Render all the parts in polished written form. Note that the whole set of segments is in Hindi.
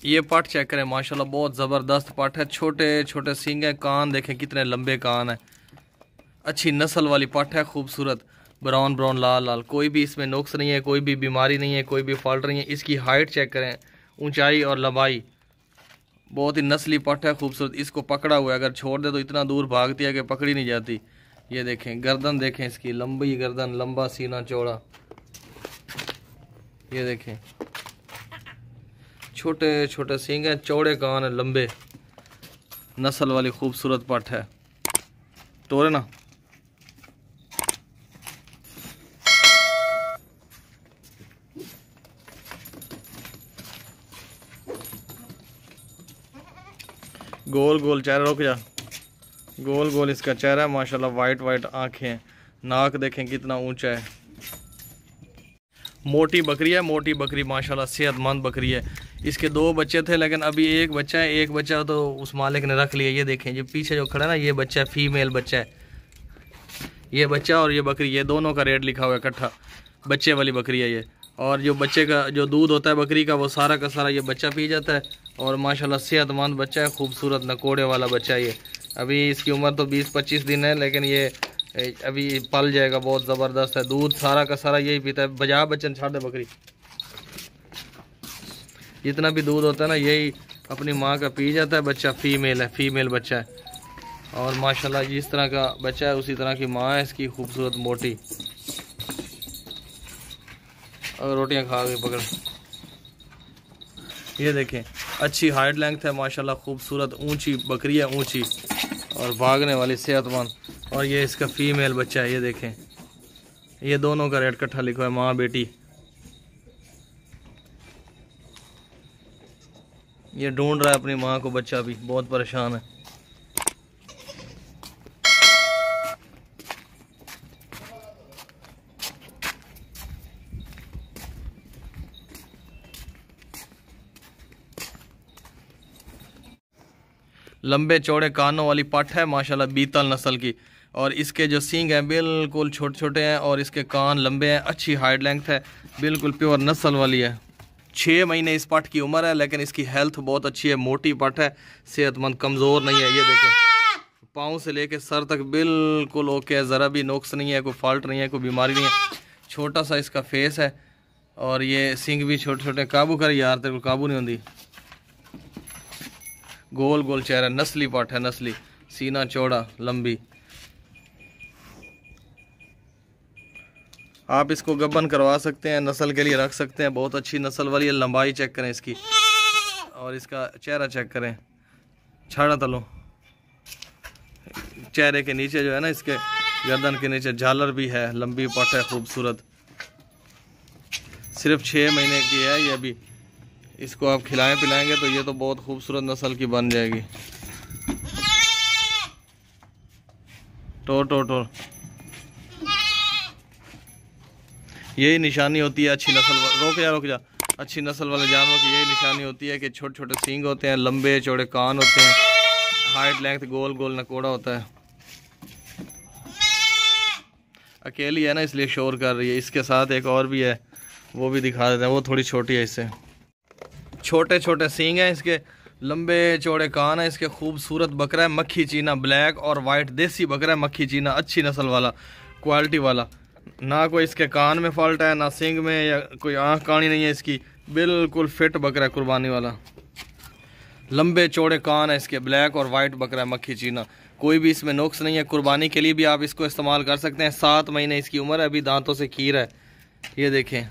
ये पाठ चेक करें माशाल्लाह, बहुत ज़बरदस्त पाठ है। छोटे छोटे सींग है, कान देखें कितने लंबे कान है। अच्छी नस्ल वाली पाठ है, खूबसूरत ब्राउन ब्राउन लाल लाल। कोई भी इसमें नुक्स नहीं है, कोई भी बीमारी नहीं है, कोई भी फॉल्ट नहीं है। इसकी हाइट चेक करें, ऊंचाई और लंबाई, बहुत ही नस्ली पाठ है, खूबसूरत। इसको पकड़ा हुआ है, अगर छोड़ दे तो इतना दूर भागती है कि पकड़ी नहीं जाती। ये देखें गर्दन, देखें इसकी लंबी गर्दन, लंबा सीना चौड़ा। ये देखें छोटे छोटे सींग हैं, चौड़े कान है, लंबे, नस्ल वाली खूबसूरत पाठ है। तोड़े ना। गोल गोल चेहरा, रुक जा। गोल गोल इसका चेहरा है माशाल्लाह, वाइट वाइट आंखें, नाक देखें कितना ऊंचा है। मोटी बकरी है, मोटी बकरी माशाल्लाह, सेहतमंद बकरी है। इसके 2 बच्चे थे, लेकिन अभी एक बच्चा है। एक बच्चा तो उस मालिक ने रख लिया। ये देखें, ये पीछे जो खड़ा है ना, ये बच्चा फीमेल बच्चा है। ये बच्चा और ये बकरी, ये दोनों का रेट लिखा हुआ है इकट्ठा। बच्चे वाली बकरी है ये। और जो बच्चे का जो दूध होता है बकरी का, वो सारा का सारा ये बच्चा पी जाता है। और माशाल्लाह सेहतमंद बच्चा है, खूबसूरत नकोड़े वाला बच्चा है ये। अभी इसकी उम्र तो 20-25 दिन है, लेकिन ये अभी पल जाएगा। बहुत ज़बरदस्त है, दूध सारा का सारा यही पीता है। बजा बच्चन छाड़ दे बकरी, जितना भी दूध होता है ना, यही अपनी माँ का पी जाता है। बच्चा फीमेल है, फीमेल बच्चा है। और माशाल्लाह जिस तरह का बच्चा है उसी तरह की माँ है इसकी, खूबसूरत मोटी। और रोटियां खा गई पकड़। ये देखें अच्छी हाइट लेंथ है माशाल्लाह, खूबसूरत ऊंची बकरी है, ऊंची और भागने वाली, सेहतमंद। और ये इसका फीमेल बच्चा है। ये देखें, ये दोनों का रेट इकट्ठा लिखा है, माँ बेटी। ये ढूंढ रहा है अपनी माँ को, बच्चा भी बहुत परेशान है। लंबे चौड़े कानों वाली पाठ है माशाल्लाह, बीतल नस्ल की। और इसके जो सींग हैं बिल्कुल छोटे छोटे हैं, और इसके कान लंबे हैं। अच्छी हाइट लेंथ है, बिल्कुल प्योर नस्ल वाली है। 6 महीने इस पाठ की उम्र है, लेकिन इसकी हेल्थ बहुत अच्छी है। मोटी पाठ है, सेहतमंद, कमज़ोर नहीं है। ये देखें पाँव से लेके सर तक बिल्कुल ओके है, ज़रा भी नुक्स नहीं है, कोई फॉल्ट नहीं है, कोई बीमारी नहीं है। छोटा सा इसका फेस है, और ये सींग भी छोटे छोटे। काबू कर यार, तेरे को काबू नहीं होती। गोल गोल चेहरा, नस्ली पाठ है, नस्ली। सीना चौड़ा, लंबी। आप इसको गब्बन करवा सकते हैं, नस्ल के लिए रख सकते हैं। बहुत अच्छी नस्ल वाली है। लंबाई चेक करें इसकी, और इसका चेहरा चेक करें। छाड़ा तलो, चेहरे के नीचे जो है ना, इसके गर्दन के नीचे झालर भी है। लंबी पाठ है, खूबसूरत। सिर्फ 6 महीने की है ये अभी। इसको आप खिलाएं पिलाएंगे तो ये तो बहुत खूबसूरत नस्ल की बन जाएगी। टोर टोर टोर, यही निशानी होती है अच्छी नस्ल। रोक जा। अच्छी नस्ल वाले जानवरों की यही निशानी होती है कि छोटे छोटे सींग होते हैं, लंबे चौड़े कान होते हैं, हाइट लेंथ गोल गोल नकोड़ा होता है। अकेली है ना, इसलिए शोर कर रही है। इसके साथ एक और भी है, वो भी दिखा देते हैं। वो थोड़ी छोटी है इससे। छोटे छोटे सींग हैं इसके, लंबे चौड़े कान है इसके। खूबसूरत बकरा है, मक्खी चीना, ब्लैक और वाइट देसी बकरा है, मक्खी चीना, अच्छी नस्ल वाला, क्वालिटी वाला। ना कोई इसके कान में फॉल्ट है, ना सींग में, या कोई आँख कानी नहीं है इसकी। बिल्कुल फिट बकरा है, कुर्बानी वाला। लंबे चौड़े कान है इसके, ब्लैक और वाइट बकरा है, मक्खी चीना। कोई भी इसमें नुक्स नहीं है। कुर्बानी के लिए भी आप इसको इस्तेमाल कर सकते हैं। 7 महीने इसकी उम्र है, अभी दांतों से खीर है। ये देखें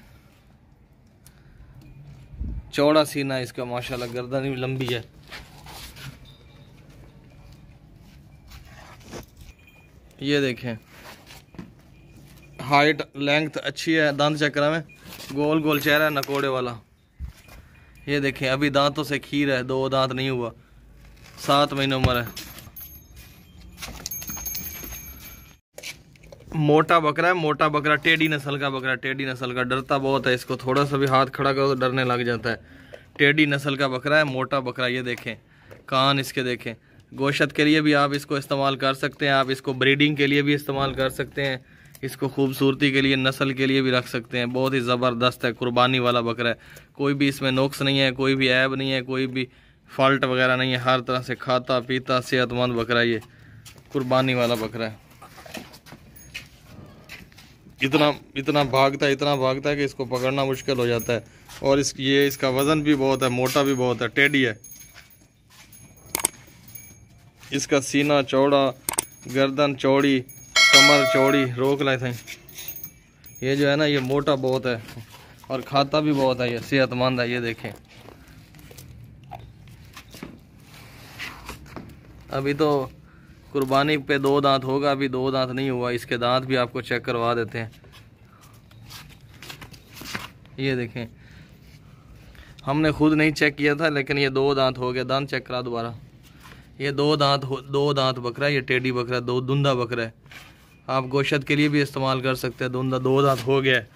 चौड़ा सीना है इसका माशाल्लाह, गर्दन भी लंबी है। ये देखें हाइट लेंथ अच्छी है। दांत चक्रा में गोल गोल चेहरा है, नकोड़े वाला। ये देखें अभी दांतों से खीर है, 2 दांत नहीं हुआ, 7 महीने उम्र है। मोटा बकरा है, मोटा बकरा, टेढ़ी नस्ल का बकरा, टेढ़ी नस्ल का। डरता बहुत है, इसको थोड़ा सा भी हाथ खड़ा करो तो डरने लग जाता है। टेढ़ी नस्ल का बकरा है, मोटा बकरा। ये देखें कान इसके, देखें। गोश्त के लिए भी आप इसको इस्तेमाल कर सकते हैं, आप इसको ब्रीडिंग के लिए भी इस्तेमाल कर सकते हैं। इसको खूबसूरती के लिए, नस्ल के लिए भी रख सकते हैं। बहुत ही ज़बरदस्त है, कुर्बानी वाला बकरा है। कोई भी इसमें नुक्स नहीं है, कोई भी ऐब नहीं है, कोई भी फॉल्ट वगैरह नहीं है। हर तरह से खाता पीता सेहतमंद बकरा, ये कुर्बानी वाला बकरा है। इतना भागता है कि इसको पकड़ना मुश्किल हो जाता है। और इसका वज़न भी बहुत है, मोटा भी बहुत है, टेढ़ी है। इसका सीना चौड़ा, गर्दन चौड़ी, कमर चौड़ी, रोक लाए थे। ये जो है ना, ये मोटा बहुत है और खाता भी बहुत है, ये सेहतमंद है। ये देखें, अभी तो कुर्बानी पे 2 दांत होगा, अभी 2 दांत नहीं हुआ। इसके दांत भी आपको चेक करवा देते हैं। ये देखें, हमने खुद नहीं चेक किया था, लेकिन ये 2 दांत हो गया। दांत चेक करा दोबारा। ये 2 दांत बकरा है। ये टेढ़ी बकरा, दुंदा बकरा है। आप गोश्त के लिए भी इस्तेमाल कर सकते हैं। 2 दांत हो गया है।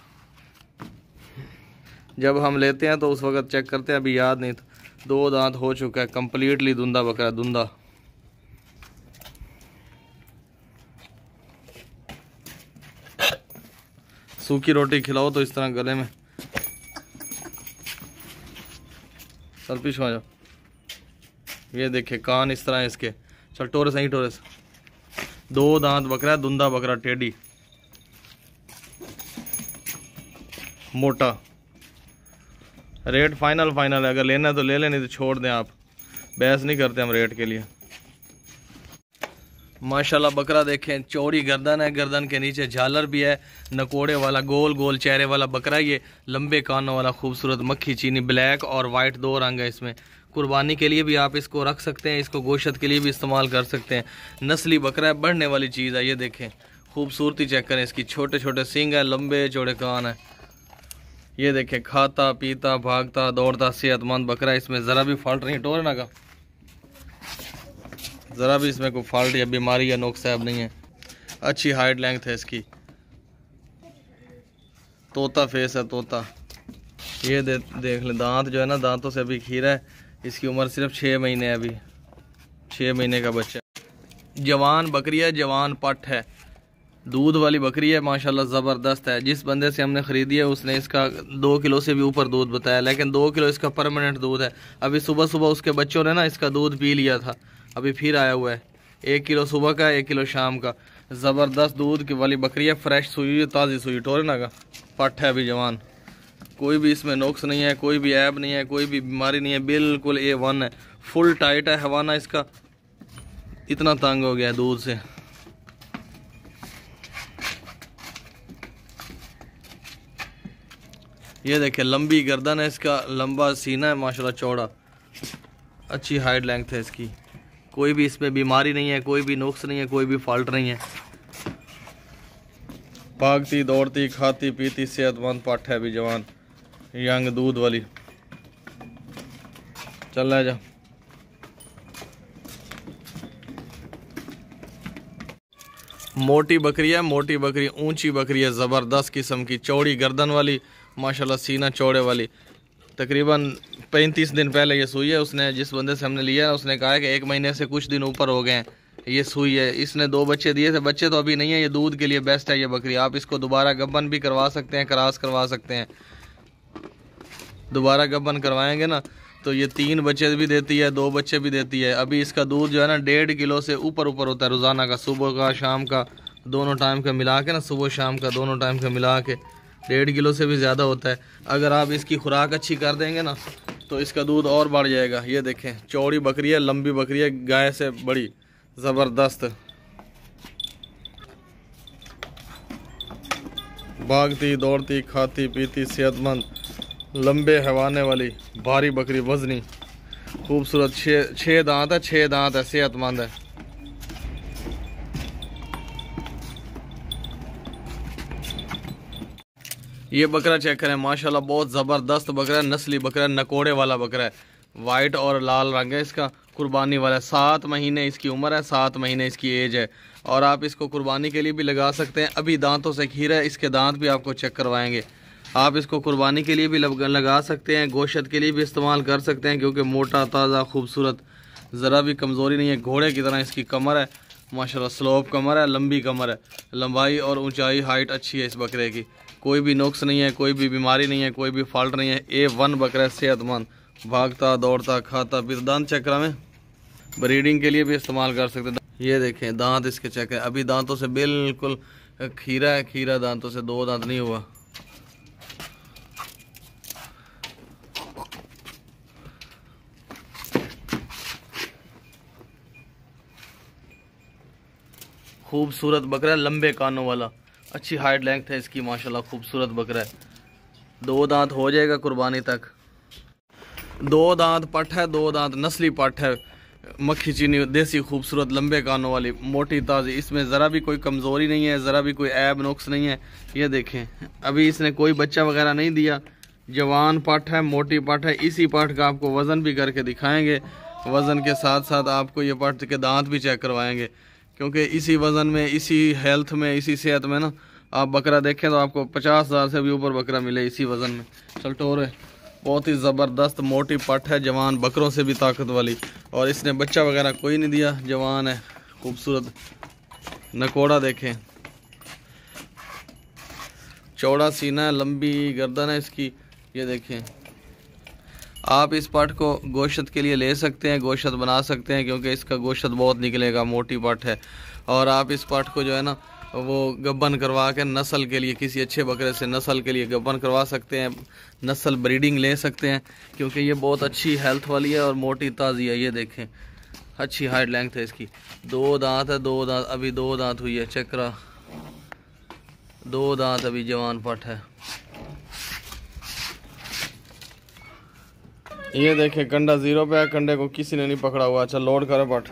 जब हम लेते हैं तो उस वक़्त चेक करते हैं, अभी याद नहीं था। 2 दांत हो चुका है, कम्प्लीटली दुंदा बकरा, दुंदा। सूखी रोटी खिलाओ तो इस तरह गले में, चल पीछे आ जाओ। ये देखे, कान इस तरह है इसके। चल टोरस, नहीं टोरस। 2 दांत बकरा, दुंदा बकरा, टेढ़ी, मोटा। रेट फाइनल है, अगर लेना है तो ले लें, नहीं तो छोड़ दें। आप बहस नहीं करते हम रेट के लिए। माशाल्लाह बकरा देखें, चौड़ी गर्दन है, गर्दन के नीचे झालर भी है, नकोड़े वाला, गोल गोल चेहरे वाला बकरा। ये लंबे कानों वाला, खूबसूरत मक्खी चीनी, ब्लैक और वाइट 2 रंग है इसमें। कुर्बानी के लिए भी आप इसको रख सकते हैं, इसको गोश्त के लिए भी इस्तेमाल कर सकते हैं। नस्ली बकरा है, बढ़ने वाली चीज़ है। ये देखें, खूबसूरती चेक करें इसकी। छोटे छोटे सींग है, लंबे चौड़े कान है। ये देखें, खाता पीता भागता दौड़ता सेहतमंद बकरा। इसमें ज़रा भी फॉल्ट नहीं, टोरना का ज़रा भी इसमें कोई फॉल्ट या बीमारी या नुक्स ऐब नहीं है। अच्छी हाइट लेंथ है इसकी। तोता फेस है, तोता। ये देख लें, दांत जो है ना, दांतों से अभी खीरा है। इसकी उम्र सिर्फ 6 महीने है, अभी 6 महीने का बच्चा। जवान बकरी है, जवान पट है, दूध वाली बकरी है। माशाल्लाह ज़बरदस्त है। जिस बंदे से हमने ख़रीदी है उसने इसका 2 किलो से भी ऊपर दूध बताया, लेकिन 2 किलो इसका परमानेंट दूध है। अभी सुबह सुबह उसके बच्चों ने ना इसका दूध पी लिया था, अभी फिर आया हुआ है। 1 किलो सुबह का, 1 किलो शाम का। ज़बरदस्त दूध की वाली बकरी है, फ्रेश सुई है, ताज़ी सुई, टोरना का पट है, अभी जवान। कोई भी इसमें नुक्स नहीं है, कोई भी ऐब नहीं है, कोई भी बीमारी नहीं है, बिल्कुल A1 है। फुल टाइट है हवाना इसका, इतना तंग हो गया है दूध से। ये देखें, लंबी गर्दन है इसका, लंबा सीना है, माशाल्लाह चौड़ा। अच्छी हाइट लेंथ है इसकी। कोई भी इसमें बीमारी नहीं है, कोई भी नुक्स नहीं है, कोई भी फॉल्ट नहीं है। भागती दौड़ती खाती पीती सेहतमंद पट है, अभी जवान, यंग दूध वाली। चल जा। मोटी बकरी है, मोटी बकरी, ऊंची बकरी है, ज़बरदस्त किस्म की, चौड़ी गर्दन वाली, माशाल्लाह सीना चौड़े वाली। तकरीबन 35 दिन पहले ये सुई है। उसने, जिस बंदे से हमने लिया है, उसने कहा है कि 1 महीने से कुछ दिन ऊपर हो गए हैं ये सुई है। इसने 2 बच्चे दिए थे, बच्चे तो अभी नहीं है। ये दूध के लिए बेस्ट है ये बकरी। आप इसको दोबारा गब्बन भी करवा सकते हैं, क्रॉस करवा सकते हैं। दोबारा गब्बन करवाएंगे ना तो ये 3 बच्चे भी देती है, 2 बच्चे भी देती है। अभी इसका दूध जो है ना 1.5 किलो से ऊपर होता है रोज़ाना का, सुबह का शाम का दोनों टाइम का मिला के ना, सुबह शाम का दोनों टाइम का मिला के 1.5 किलो से भी ज़्यादा होता है। अगर आप इसकी खुराक अच्छी कर देंगे ना तो इसका दूध और बढ़ जाएगा। ये देखें, चौड़ी बकरी है, लंबी बकरी है, गाय से बड़ी, ज़बरदस्त। भागती दौड़ती खाती पीती सेहतमंद, लंबे हवाने वाली, भारी बकरी, वजनी, खूबसूरत। 6 दांत है, 6 दांत है, सेहतमंद है। ये बकरा चेक करें, माशाल्लाह बहुत ज़बरदस्त बकरा है, नस्ली बकरा है, नकोड़े वाला बकरा है, वाइट और लाल रंग है इसका, कुर्बानी वाला है। 7 महीने इसकी उम्र है, 7 महीने इसकी एज है। और आप इसको कुर्बानी के लिए भी लगा सकते हैं। अभी दांतों से खीरा है, इसके दांत भी आपको चेक करवाएंगे। आप इसको कुर्बानी के लिए भी लगा सकते हैं, गोश्त के लिए भी इस्तेमाल कर सकते हैं, क्योंकि मोटा ताज़ा खूबसूरत, ज़रा भी कमज़ोरी नहीं है। घोड़े की तरह इसकी कमर है, माशाल्लाह स्लोप कमर है, लंबी कमर है, लंबाई और ऊंचाई हाइट अच्छी है इस बकरे की। कोई भी नुक्स नहीं है, कोई भी बीमारी नहीं है, कोई भी फॉल्ट नहीं है। A1 बकरा सेहतमंद, भागता दौड़ता खाता फिर। दांत चक्रा में ब्रीडिंग के लिए भी इस्तेमाल कर सकते हैं। ये देखें दांत इसके चेक है, अभी दांतों से बिल्कुल खीरा है, खीरा दांतों से, 2 दांत नहीं हुआ। खूबसूरत बकरा है, लंबे कानों वाला, अच्छी हाइट लेंथ है इसकी माशाल्लाह, खूबसूरत बकरा है। 2 दांत हो जाएगा कुर्बानी तक। 2 दांत पट है, 2 दांत नस्ली पट है, मक्खी चीनी देसी, खूबसूरत लंबे कानों वाली, मोटी ताज़ी। इसमें ज़रा भी कोई कमज़ोरी नहीं है, ज़रा भी कोई ऐब नुक्स नहीं है। ये देखें अभी इसने कोई बच्चा वगैरह नहीं दिया, जवान पट है, मोटी पट है। इसी पट का आपको वज़न भी करके दिखाएंगे, वज़न के साथ साथ आपको ये पट के दांत भी चेक करवाएंगे, क्योंकि इसी वज़न में, इसी हेल्थ में, इसी सेहत में ना आप बकरा देखें तो आपको 50,000 से भी ऊपर बकरा मिले इसी वज़न में। चलटोर है, बहुत ही ज़बरदस्त मोटी पट है, जवान, बकरों से भी ताकत वाली। और इसने बच्चा वगैरह कोई नहीं दिया, जवान है, खूबसूरत। नकोड़ा देखें, चौड़ा सीना है, लंबी गर्दन है इसकी। ये देखें आप इस पट को गोश्त के लिए ले सकते हैं, गोश्त बना सकते हैं, क्योंकि इसका गोश्त बहुत निकलेगा, मोटी पट है। और आप इस पट को जो है ना वो गब्बन करवा के नस्ल के लिए, किसी अच्छे बकरे से नस्ल के लिए गब्बन करवा सकते हैं, नस्ल ब्रीडिंग ले सकते हैं, क्योंकि ये बहुत अच्छी हेल्थ वाली है और मोटी ताज़ी है। ये देखें अच्छी हाइट लेंथ है इसकी। 2 दांत है, 2 दांत अभी 2 दांत हुई है, चक्रा 2 दांत अभी, जवान पट है। ये देखें कंडा 0 पे है, कंडे को किसी ने नहीं पकड़ा हुआ। अच्छा लोड करो पट।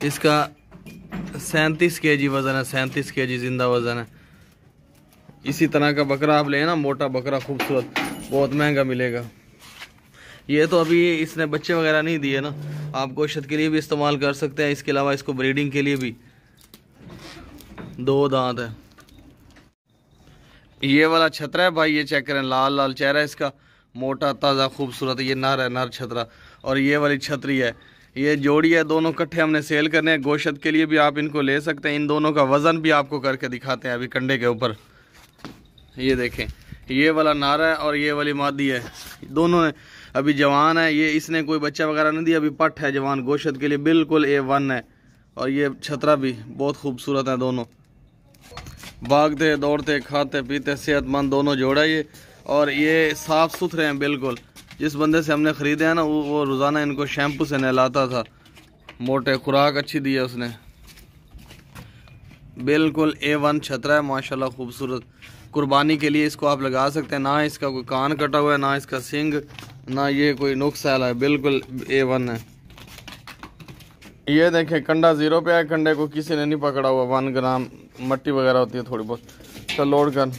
इसका 37 kg वज़न है, 37 kg जिंदा वज़न है। इसी तरह का बकरा आप लेना, मोटा बकरा खूबसूरत, बहुत महंगा मिलेगा। ये तो अभी इसने बच्चे वगैरह नहीं दिए ना, आप गोश्त के लिए भी इस्तेमाल कर सकते हैं, इसके अलावा इसको ब्रीडिंग के लिए भी। 2 दांत है। ये वाला छतरा है भाई, ये चेक करें, लाल लाल चेहरा है इसका, मोटा ताज़ा खूबसूरत। ये नर है, नर छतरा। और ये वाली छतरी है, ये जोड़ी है, दोनों इकट्ठे हमने सेल करने हैं। गोश्त के लिए भी आप इनको ले सकते हैं। इन दोनों का वज़न भी आपको करके दिखाते हैं अभी कंडे के ऊपर। ये देखें ये वाला नारा है और ये वाली मादी है, दोनों अभी जवान है। ये इसने कोई बच्चा वगैरह नहीं दिया, अभी पट है, जवान, गोश्त के लिए बिल्कुल A1 है। और ये छतरा भी बहुत खूबसूरत है, दोनों भागते दौड़ते खाते पीते सेहतमंद दोनों जोड़ा ये। और ये साफ़ सुथरे हैं बिल्कुल। जिस बंदे से हमने ख़रीदे हैं ना वो रोज़ाना इनको शैम्पू से नहलाता था, मोटे, खुराक अच्छी दी है उसने। बिल्कुल A1 छतरा है माशाल्लाह, खूबसूरत। कुर्बानी के लिए इसको आप लगा सकते हैं। ना इसका कोई कान कटा हुआ है, ना इसका सिंग, ना ये कोई नुक्स है, बिल्कुल A1 है। ये देखें कंडा 0 पे है, कंडे को किसी ने नहीं पकड़ा हुआ। 1 ग्राम मट्टी वगैरह होती है थोड़ी बहुत। चल लोड कर।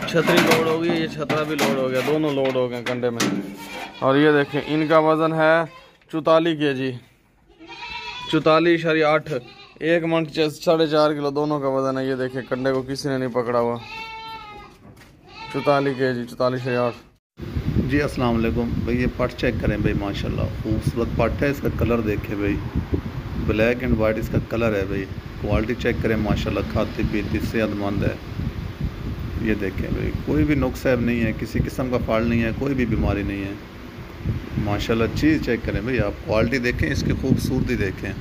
छतरी लोड हो गई, ये छतरा भी लोड हो गया, दोनों लोड हो गए कंडे में। और ये देखें इनका वज़न है 44 kg, 44.8, 1 मन 4.5 किलो दोनों का वज़न है। ये देखें कंडे को किसी ने नहीं पकड़ा हुआ, 44 kg, 44.8। जी अस्सलाम वालेकुम भाई। ये पट चेक करें भाई, माशाल्लाह खूबसूरत पट है। इसका कलर देखें भाई, ब्लैक एंड वाइट इसका कलर है भाई। क्वालिटी चेक करें माशाल्लाह, खाती पीती सेहतमंद है। ये देखें भाई, कोई भी नुक्स नहीं है, किसी किस्म का फॉल्ट नहीं है, कोई भी बीमारी नहीं है माशाल्लाह। चीज़ चेक करें भाई आप, क्वालिटी देखें, इसकी खूबसूरती देखें,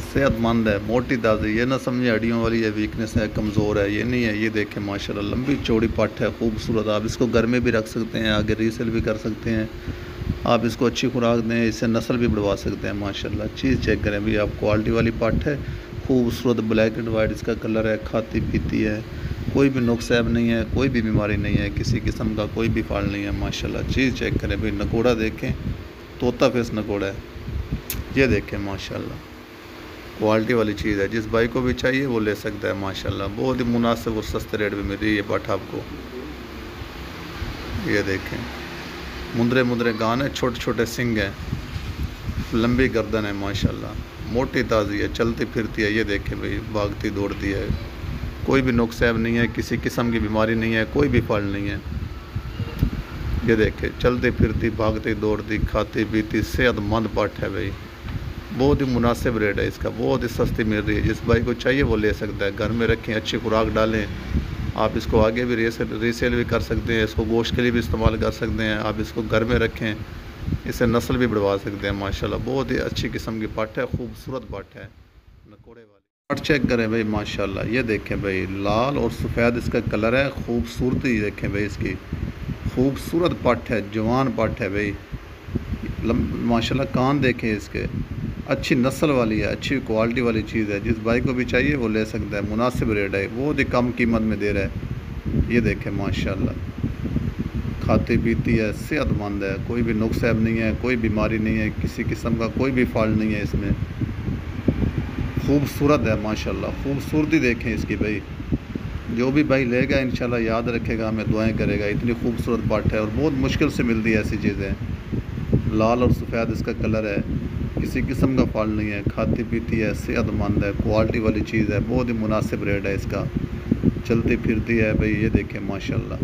सेहतमंद है, मोटी ताज़ी। ये ना समझे हड्डियों वाली है, वीकनेस है, कमज़ोर है, ये नहीं है। ये देखें माशाल्लाह, लंबी चौड़ी पट है, खूबसूरत। आप इसको घर में भी रख सकते हैं, आगे रीसेल भी कर सकते हैं। आप इसको अच्छी खुराक दें, इससे नस्ल भी बढ़वा सकते हैं माशाल्लाह। चीज़ चेक करें भाई आप, क्वालिटी वाली पट है, खूबसूरत, ब्लैक एंड वाइट इसका कलर है, खाती पीती है, कोई भी नुक्स नहीं है, कोई भी बीमारी नहीं है, किसी किस्म का कोई भी फॉल्ट नहीं है माशाल्लाह। चीज़ चेक करें भाई, नकोड़ा देखें, तोता फेस नकोड़ा है। ये देखें माशाल्लाह, क्वालिटी वाली चीज़ है। जिस भाई को भी चाहिए वो ले सकता है माशाल्लाह। बहुत ही मुनासिब और सस्ते रेट में मिल रही है ये पट आपको। ये देखें मुंदरे मुंदरे गान है, छोटे छोटे सिंग हैं, लंबी गर्दन है माशाल्लाह, मोटी ताज़ी है, चलती फिरती है। ये देखें भाई, भागती दौड़ती है, कोई भी नुक्स ऐब नहीं है, किसी किस्म की बीमारी नहीं है, कोई भी फल नहीं है। ये देखे चलती फिरती भागती दौड़ती खाती पीती सेहतमंद पट है भाई। बहुत ही मुनासिब रेट है इसका, बहुत ही सस्ती मिल रही है। जिस भाई को चाहिए वो ले सकता है। घर में रखें, अच्छी खुराक डालें। आप इसको आगे भी रीसेल भी कर सकते हैं, इसको गोश्त के लिए भी इस्तेमाल कर सकते हैं। आप इसको घर में रखें, इससे नस्ल भी बढ़वा सकते हैं। माशाल्लाह बहुत ही अच्छी किस्म की पट है, खूबसूरत पट है। नकोड़े वाली पट चेक करें भाई माशाल्लाह। ये देखें भाई लाल और सफ़ेद इसका कलर है। खूबसूरती देखें भाई इसकी, खूबसूरत पट है, जवान पट है भाई। माशाल्लाह कान देखें इसके, अच्छी नस्ल वाली है, अच्छी क्वालिटी वाली चीज़ है। जिस भाई को भी चाहिए वो ले सकता है। मुनासिब रेट है, बहुत ही कम कीमत में दे रहा है। ये देखें माशाल्लाह, खाती पीती है, सेहतमंद है, कोई भी नुक्स ऐब नहीं है, कोई बीमारी नहीं है, किसी किस्म का कोई भी फॉल्ट नहीं है इसमें। खूबसूरत है माशाल्लाह, खूबसूरती देखें इसकी भाई। जो भी भाई लेगा इंशाल्लाह याद रखेगा, हमें दुआएं करेगा। इतनी खूबसूरत पट है और बहुत मुश्किल से मिलती है ऐसी चीज़ें। लाल और सफ़ेद इसका कलर है, किसी किस्म का फल नहीं है, खाती पीती है, सेहतमंद है, क्वालिटी वाली चीज़ है। बहुत ही मुनासिब रेट है इसका, चलती फिरती है भाई। ये देखें माशाल्लाह,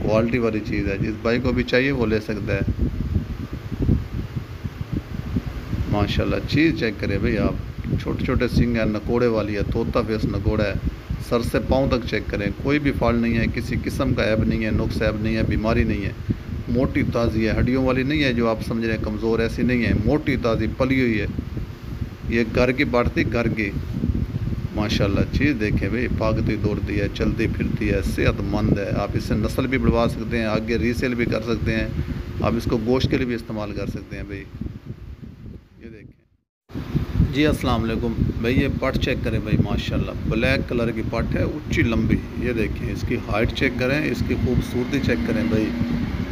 क्वालिटी वाली चीज़ है। जिस भाई को भी चाहिए वो ले सकता है। माशाल्लाह चीज़ चेक करें भाई आप। छोटे छोटे सिंग है, नकोड़े वाली है, तोता फेस नकोड़ा है। सर से पाँव तक चेक करें, कोई भी फॉल्ट नहीं है, किसी किस्म का ऐब नहीं है, नुक्स ऐब नहीं है, बीमारी नहीं है। मोटी ताज़ी है, हड्डियों वाली नहीं है जो आप समझ रहे हैं कमज़ोर, ऐसी नहीं है। मोटी ताज़ी पली हुई है। ये घर की बढ़ती घर की माशाल्लाह चीज़ देखें भाई। भागती दौड़ती है, चलती फिरती है, सेहतमंद है। आप इससे नस्ल भी बढ़वा सकते हैं, आगे रीसेल भी कर सकते हैं। आप इसको गोश्त के लिए भी इस्तेमाल कर सकते हैं भाई। ये देखें जी, अस्सलाम वालेकुम भाई। ये पट चेक करें भाई माशाल्लाह, ब्लैक कलर की पट है, ऊंची लंबी। ये देखें इसकी हाइट चेक करें, इसकी खूबसूरती चेक करें भाई।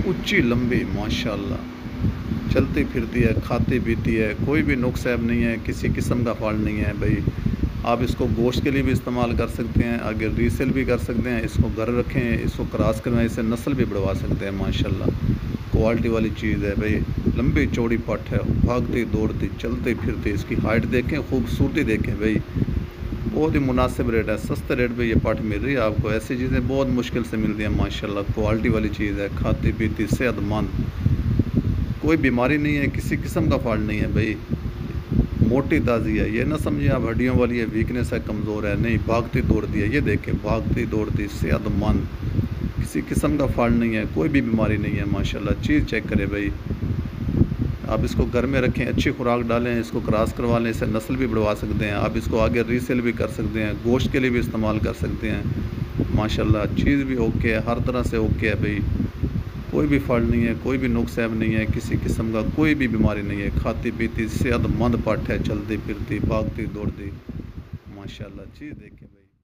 ऊंची लंबी माशाल्लाह, चलती फिरती है, खाती पीती है, कोई भी नुक्स ऐब नहीं है, किसी किस्म का फॉल्ट नहीं है भाई। आप इसको गोश्त के लिए भी इस्तेमाल कर सकते हैं, आगे रीसेल भी कर सकते हैं। इसको घर रखें, इसको क्रॉस करवाएं, इससे नस्ल भी बढ़वा सकते हैं। माशाल्लाह क्वालिटी वाली चीज़ है भाई। लंबी चौड़ी पट है, भागती दौड़ती चलती फिरती। इसकी हाइट देखें, खूबसूरती देखें भाई। बहुत ही मुनासिब रेट है, सस्ते रेट पे ये पट मिल रही है आपको। ऐसी चीज़ें बहुत मुश्किल से मिलती हैं माशाल्लाह। क्वालिटी वाली चीज़ है, खाती पीती सेहतमंद, कोई बीमारी नहीं है, किसी किस्म का फॉल्ट नहीं है भाई। मोटी ताज़ी है, ये ना समझिए आप हड्डियों वाली है, वीकनेस है, कमज़ोर है, नहीं। भागती दौड़ती है, ये देखें भागती दौड़ती सेहतमंद, किसी किस्म का फॉल्ट नहीं है, कोई भी बीमारी नहीं है माशाल्लाह। चीज़ चेक करें भाई। आप इसको घर में रखें, अच्छी खुराक डालें, इसको क्रॉस करवा लें, इससे नस्ल भी बढ़वा सकते हैं। आप इसको आगे रीसेल भी कर सकते हैं, गोश्त के लिए भी इस्तेमाल कर सकते हैं। माशाल्लाह चीज़ भी ओके है, हर तरह से ओके है भाई। कोई भी फॉल्ट नहीं है, कोई भी नुक्स ऐब नहीं है, किसी किस्म का कोई भी बीमारी नहीं है। खाती पीती सेहतमंद पट है, चलती फिरती भागती दौड़ती माशाल्लाह। चीज़ देखें।